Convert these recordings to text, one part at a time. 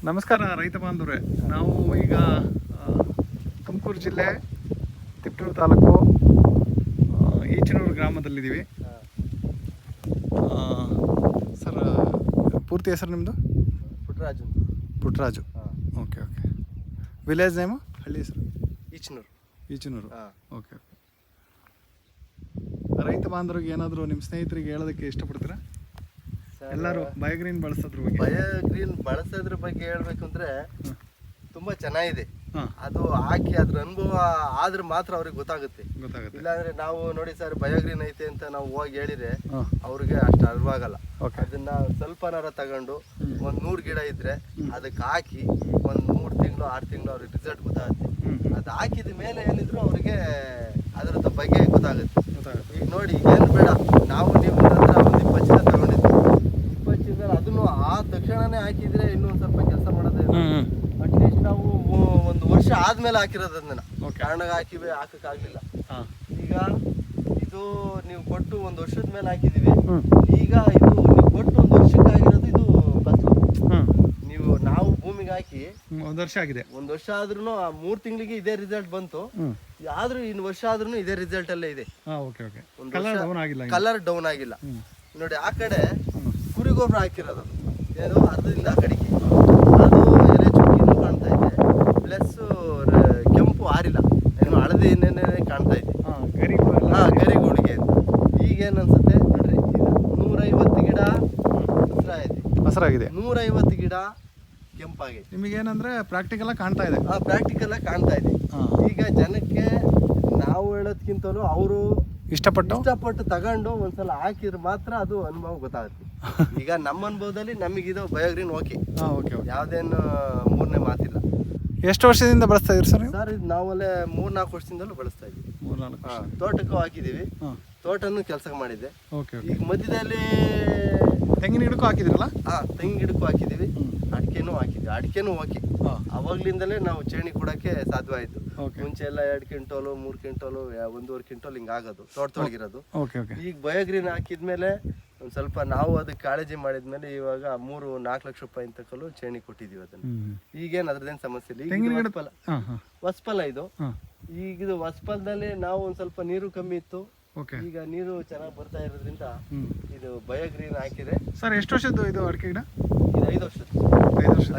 ನಮಸ್ಕಾರ ರೈತ ಬಾಂಧವರೇ, ನಾವು ಈಗ ತುಮಕೂರು ಜಿಲ್ಲೆ ತಿಪಟೂರು ತಾಲೂಕು ಈಚನೂರು ಗ್ರಾಮದಲ್ಲಿದ್ದೀವಿ. ಸರ್, ಪೂರ್ತಿ ಹೆಸರು ನಿಮ್ಮದು? ಪುಟ್ಟರಾಜು. ಓಕೆ. Village name? ಹಳ್ಳಿ ಹೆಸರು? ಈಚನೂರು. ಓಕೆ. ರೈತ ಬಾಂಧವರಿಗೆ ಏನಾದರೂ ನಿಮ್ಮ ಸ್ನೇಹಿತರಿಗೆ ಹೇಳೋದಕ್ಕೆ ಇಷ್ಟಪಡ್ತೀರಾ? ಎಲ್ಲರೂ ಬಯೋಗ್ರೀನ್ ಬಳಸೋದ್ರ ಬಗ್ಗೆ ಹೇಳ್ಬೇಕು ಅಂದ್ರೆ ತುಂಬಾ ಚೆನ್ನಾಗಿದೆ. ಅದು ಹಾಕಿ ಅದ್ರ ಅನುಭವ ಆದ್ರೆ ಮಾತ್ರ ಅವ್ರಿಗೆ ಗೊತ್ತಾಗುತ್ತೆ. ಇಲ್ಲಾಂದ್ರೆ ನಾವು ನೋಡಿ ಸರ್ ಬಯೋಗ್ರೀನ್ ಐತೆ ಅಂತ ನಾವು ಹೋಗಿ ಹೇಳಿದ್ರೆ ಅವ್ರಿಗೆ ಅಷ್ಟು ಅರಿವಾಗಲ್ಲ. ಅದನ್ನ ಸ್ವಲ್ಪನಾರ ತಗೊಂಡು ಒಂದ್ 100 ಗಿಡ ಇದ್ರೆ ಅದಕ್ಕೆ ಹಾಕಿ ಒಂದ್ 3 ತಿಂಗಳು 6 ತಿಂಗಳು ಅವ್ರಿಗೆ ರಿಸಲ್ಟ್ ಗೊತ್ತಾಗುತ್ತೆ. ಅದು ಹಾಕಿದ ಮೇಲೆ ಏನಿದ್ರು ಅವ್ರಿಗೆ ಅದ್ರ ಬಗ್ಗೆ ಗೊತ್ತಾಗುತ್ತೆ. ಈಗ ನೋಡಿ ಏನು ಬೇಡ, ನಾವು ನೀವು ಹತ್ರ ಒಂದು 20 ಚೀಲ ತಗೊಂಡಿದ್ವಿ. 20 ಚೀಲ ಅದನ್ನು ಆ ತಕ್ಷಣನೇ ಹಾಕಿದ್ರೆ ಇನ್ನೂ ಒಂದು ಸ್ವಲ್ಪ ಕೆಲಸ ಮಾಡೋದೇ. ಅಟ್ಲೀಸ್ಟ್ ನಾವು 1 ವರ್ಷ ಆದ್ಮೇಲೆ ಹಾಕಿರೋದನ್ನ ಕಾರಣಗ ಹಾಕಕ್ಕಾಗ್ಲಿಲ್ಲ. ಈಗ ಇದು ನೀವು ಕೊಟ್ಟು 1 ವರ್ಷದ ಮೇಲೆ ಹಾಕಿದೀವಿ. ಈಗ ಇದು ನೀವು ಕೊಟ್ಟು 1 ವರ್ಷಕ್ಕಾಗಿರೋದು ಇದು ಫಸಲು. ನಾವು ಭೂಮಿಗೆ ಹಾಕಿ 1 ವರ್ಷ ಆಗಿದೆ. 1 ವರ್ಷ ಆದ್ರೂ ಆ 3 ತಿಂಗಳಿಗೆ ಇದೇ ರಿಸಲ್ಟ್ ಬಂತು. ಆದ್ರೂ ಇನ್ನು ವರ್ಷ ಆದ್ರೂ ಇದೇ ರಿಸಲ್ಟ್ ಅಲ್ಲೇ ಇದೆ. ಕಲರ್ ಡೌನ್ ಆಗಿಲ್ಲ. ನೋಡಿ ಆ ಕಡೆ ಕುರಿ ಗೊಬ್ಬರ ಹಾಕಿರೋದು ಏನು ಅರ್ಧದಿಂದ ಕಡೆಗೆ ಅದು ಎಲೆ ಚುಕ್ಕಿನೂ ಕಾಣ್ತಾ ಇದೆ, ಪ್ಲಸ್ ಕೆಂಪು ಆರಿಲ್ಲ, ಏನು ಹಳದಿ ಏನೇನೇ ಕಾಣ್ತಾ ಇದೆ. ಗರಿಗುಳಿಗೆ ಈಗೇನು ಅನ್ಸುತ್ತೆ ನೋಡ್ರಿ, 150 ಗಿಡ ಹಸಿರಾಗಿದೆ, 150 ಗಿಡ ಕೆಂಪಾಗಿದೆ. ನಿಮಗೇನಂದ್ರೆ ಪ್ರಾಕ್ಟಿಕಲ್ ಕಾಣ್ತಾ ಇದೆ. ಪ್ರಾಕ್ಟಿಕಲ್ ಕಾಣ್ತಾ ಇದೆ. ಈಗ ಜನಕ್ಕೆ ನಾವು ಹೇಳೋದ್ಕಿಂತಲೂ ಅವರು ಇಷ್ಟಪಟ್ಟು ತಗೊಂಡು ಒಂದ್ಸಲ ಹಾಕಿದ್ರೆ ಮಾತ್ರ ಅದು ಅನುಭವ ಗೊತ್ತಾಗುತ್ತೆ. ಈಗ ನಮ್ಮ ಅನುಭವದಲ್ಲಿ ನಮಗಿದು ಬಯೋಗ್ರೀನ್ ಓಕೆ, ಯಾವ್ದೇನು ಮೂರನೇ ಮಾತಿಲ್ಲ. ಎಷ್ಟು ವರ್ಷದಿಂದ ಬಳಸ್ತಾ ಇದ್ರಿ ಸರ್? ಸರ್ ಇದು ನಾವಲ್ಲೇ 3-4 ವರ್ಷದಿಂದಲೂ ಬಳಸ್ತಾ ಇದ್ದೀವಿ. ತೋಟಕ್ಕೂ ಹಾಕಿದೀವಿ, ತೋಟನೂ ಕೆಲಸ ಮಾಡಿದ್ದೆ. ಈಗ ಮಧ್ಯದಲ್ಲಿ ತೆಂಗಿನ ಗಿಡಕ್ಕೂ ಹಾಕಿದ್ರಲ್ಲ? ತೆಂಗಿನ ಗಿಡಕ್ಕೂ ಹಾಕಿದೀವಿ, ಅಡಿಕೆನೂ ಹಾಕಿದ್ವಿ. ಅಡಿಕೆನೂ ಓಕೆ, ಅವಾಗ್ಲಿಂದಲೇ ನಾವು ಚೇಣಿ ಕೊಡಕ್ಕೆ ಸಾಧ್ಯವಾಯ್ತು. ಮುಂಚೆ ಎಲ್ಲ 2 ಕ್ವಿಂಟೋಲು 3 ಕ್ವಿಂಟೋಲು 1.5 ಕ್ವಿಂಟೋಲ್ ಹಿಂಗಾಗೋದು ತೋಟದೊಳಗಿರೋದು. ಈಗ ಬಯೋಗ್ರೀನ್ ಹಾಕಿದ್ಮೇಲೆ ಒಂದ್ ಸ್ವಲ್ಪ ನಾವು ಅದಕ್ಕೆ ಕಾಳಜಿ ಮಾಡಿದ್ಮೇಲೆ ಇವಾಗ 3-4 ಲಕ್ಷ ರೂಪಾಯಿ ತಕ್ಕಲು ಚೇಣಿ ಕೊಟ್ಟಿದೀವಿ. ಅದನ್ನ ಈಗೇನು ಅದ್ರದ್ದೇನು ಸಮಸ್ಯೆ ಇಲ್ಲ. ಈಗ ಹೊಸಫಲ ಇದು. ಈಗ ಇದು ಹೊಸಫಲದಲ್ಲಿ ನಾವು ಒಂದ್ ಸ್ವಲ್ಪ ನೀರು ಕಮ್ಮಿ ಇತ್ತು, ಈಗ ನೀರು ಚೆನ್ನಾಗಿ ಬರ್ತಾ ಇರೋದ್ರಿಂದ ಇದು ಬಯೋಗ್ರೀನ್ ಹಾಕಿದೆ. ಸರ್, ಎಷ್ಟು ವರ್ಷದ್ದು ಇದು ಅಡಿಕೆ ಗಿಡ? ಇದು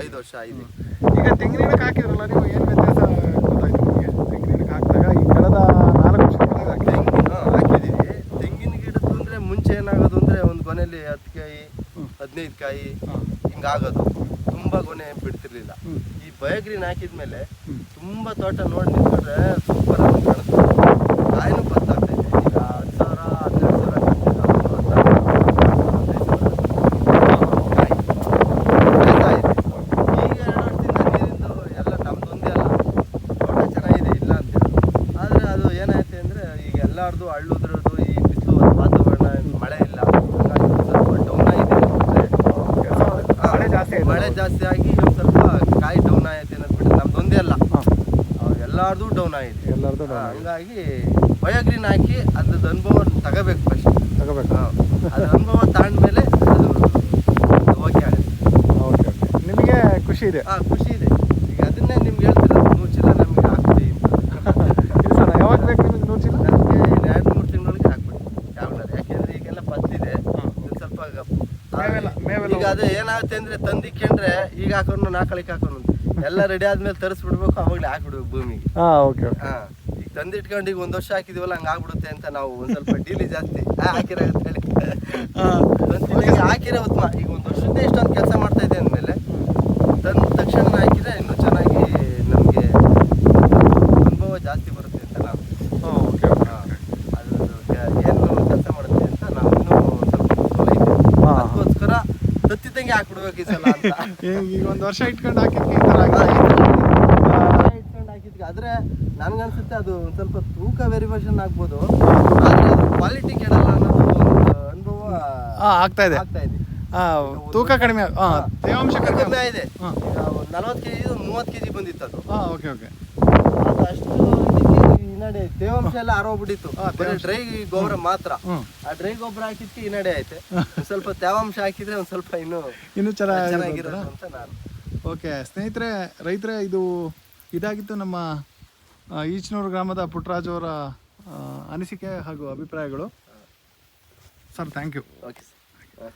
5 ವರ್ಷ ಆಗಿದೆ. ಈಗ ತೆಂಗಿನ ಗಿಡಕ್ಕೆ ಹಾಕಿದ್ರಲ್ಲ ನೀವು, ಏನು ವ್ಯತ್ಯಾಸ ಗೊತ್ತಾಯ್ತು ನಿಮಗೆ? ತೆಂಗಿನ ಗಿಡಕ್ಕೆ ಹಾಕಿದಾಗ ಈ ಕಳೆದ 4 ವರ್ಷ ಹಾಕಿದೀವಿ. ತೆಂಗಿನ ಗಿಡದ್ದು ಅಂದ್ರೆ ಮುಂಚೆ ಏನಾಗೋದು ಅಂದ್ರೆ ಒಂದು ಗೊನೆಯಲ್ಲಿ 10 ಕಾಯಿ 15 ಕಾಯಿ ಹಿಂಗಾಗೋದು, ತುಂಬಾ ಗೊನೆ ಬಿಡ್ತಿರ್ಲಿಲ್ಲ. ಈ ಬಯೋಗ್ರೀನ್ ಹಾಕಿದ್ಮೇಲೆ ತುಂಬಾ ತೋಟ ನೋಡಿ ನಿಂತ್ಕೊಂಡ್ರೆ ಸೂಪರ್ ಆಗಿ ಕಾಣುತ್ತೆ. ಕಾಯಿನೂ ಗೊತ್ತಾಗ್ತಾ ಇದೆ. ಈಗ 10,000 ಎಲ್ಲಾರ್ದು ಹಳ್ಳುದ್ರದ್ದು ಈ ಬಿಸಿಲು ವಾತಾವರಣ, ಮಳೆ ಇಲ್ಲ, ಡೌನ್ ಆಗಿದೆ. ಮಳೆ ಜಾಸ್ತಿ ಆಗಿ ಒಂದು ಸ್ವಲ್ಪ ಕಾಯಿ ಡೌನ್ ಆಗೈತೆ ಅನ್ನೋದು ಬಿಟ್ಟು ನಮ್ದೊಂದೇ ಅಲ್ಲ, ಎಲ್ಲಾರ್ದು ಡೌನ್ ಆಗಿದೆ. ಹಂಗಾಗಿ ಬಯೋಗ್ರೀನ್ ಹಾಕಿ ಅದ್ರದ್ದು ಅನುಭವ ತಗೋಬೇಕು. ಫಸ್ಟ್ ಅದ್ರ ಅನುಭವ ತಗೊಂಡ್ಮೇಲೆ ಅದು ಓಕೆ ಆಗುತ್ತೆ. ನಿಮಗೆ ಖುಷಿ ಇದೆ? ಖುಷಿ ಇದೆ. ಈಗ ಅದನ್ನೇ ನಿಮ್ಗೆ ಹೇಳ್ತೀರ, 100 ಚೀಲ ನಮಗೆ ಹಾಕ್ಬಿಡಿ. ಯಾವಾಗ ಬೇಕು ನಿಮಗೆ 100 ಚೀಲ? ನಮಗೆ 2-3 ತಿಂಗಳಿಗೆ ಹಾಕ್ಬಿಡಿ ಯಾವಾಗಲೂ. ಯಾಕೆಂದ್ರೆ ಈಗೆಲ್ಲ ಬತ್ತಿದೆ, ಸ್ವಲ್ಪ ಈಗ ಅದು ಏನಾಗುತ್ತೆ ಅಂದ್ರೆ ತಂದಿಕ್ಕೊಂಡ್ರೆ ಈಗ ಹಾಕೊಂಡು 4 ಹಾಕೊಂಡು ಎಲ್ಲ ರೆಡಿ ಆದ್ಮೇಲೆ ತರಿಸ್ಬಿಡ್ಬೇಕು, ಅವಾಗಲೇ ಹಾಕ್ಬಿಡ್ಬೇಕು ಭೂಮಿಗೆ. ಈಗ ತಂದಿಟ್ಕೊಂಡು ಈಗ 1 ವರ್ಷ ಹಾಕಿದೀವಲ್ಲ ಹಂಗ ಆಗ್ಬಿಡುತ್ತೆ ಅಂತ ನಾವು ಒಂದ್ ಸ್ವಲ್ಪ ಡೀಲಿ ಜಾಸ್ತಿ ಹಾಕಿರಾಗತ್ತೆ ಹೇಳಿ ಹಾಕಿರೋ ಉತ್ತಮ. ಈಗ 1 ವರ್ಷದಿಂದ ಇಷ್ಟೊಂದು ಕೆಲಸ ಮಾಡ್ತಾ ಇದೆ ಅಂದಮೇಲೆ ತಂದ ತಕ್ಷಣ ಹಾಕಿದ್ರೆ ಇನ್ನೂ ಚೆನ್ನಾಗಿ ನಮಗೆ ಅನುಭವ ಜಾಸ್ತಿ ಬರುತ್ತೆ ಅಂತ ನಾವು ಅದು ಏನು ಕೆಲಸ ಮಾಡುತ್ತೆ ಅಂತ ನಾವು ಇನ್ನೂ ಸ್ವಲ್ಪ ಅದಕ್ಕೋಸ್ಕರ ತತ್ತಿದಂಗೆ ಹಾಕ್ಬಿಡ್ಬೇಕು ಈ ಸಲ ಅಂತ. ಈಗ 1 ವರ್ಷ ಇಟ್ಕೊಂಡು ಹಾಕಿದ್ಕೆ ಆದ್ರೆ ನನ್ಗನ್ಸುತ್ತೆ ಅದು ಒಂದ್ ಸ್ವಲ್ಪ ತೂಕ ವೆರಿಫಿಕೇಶನ್ ಆಗ್ಬೋದು, ಆದ್ರೆ ಅದು ಕ್ವಾಲಿಟಿ ಕೆಡಲ್ಲ ಅನ್ನೋದು ಒಂದು ಅನುಭವ ಆಗ್ತಾ ಇದೆ. ತೂಕ ಕಡಿಮೆ, ತೇವಾಂಶ ಕಡಿಮೆ ಇದೆ. 40 kg 30 kg ಬಂದಿತ್ತು ಅದು. ಅದು ಅಷ್ಟು ಹಿನ್ನಡೆ, ತೇವಾಂಶ ಎಲ್ಲ ಆರೋಗ್ಬಿಟ್ಟಿತ್ತು. ಬರೀ ಡ್ರೈ ಗೊಬ್ಬರ ಮಾತ್ರ. ಆ ಡ್ರೈ ಗೊಬ್ಬರ ಹಾಕಿದ್ಕೆ ಹಿನ್ನಡೆ ಐತೆ. ಸ್ವಲ್ಪ ತೇವಾಂಶ ಹಾಕಿದ್ರೆ ಒಂದ್ ಸ್ವಲ್ಪ ಇನ್ನೂ ಚೆನ್ನಾಗಿರೋದು ಅಂತ ನಾನು ಓಕೆ ಸ್ನೇಹಿತರೆ, ರೈತರೇ, ಇದಾಗಿತ್ತು ನಮ್ಮ ಈಚನೂರು ಗ್ರಾಮದ ಪುಟ್ಟರಾಜು ಅವರ ಅನಿಸಿಕೆ ಹಾಗೂ ಅಭಿಪ್ರಾಯಗಳು. Sir thank you. Okay sir.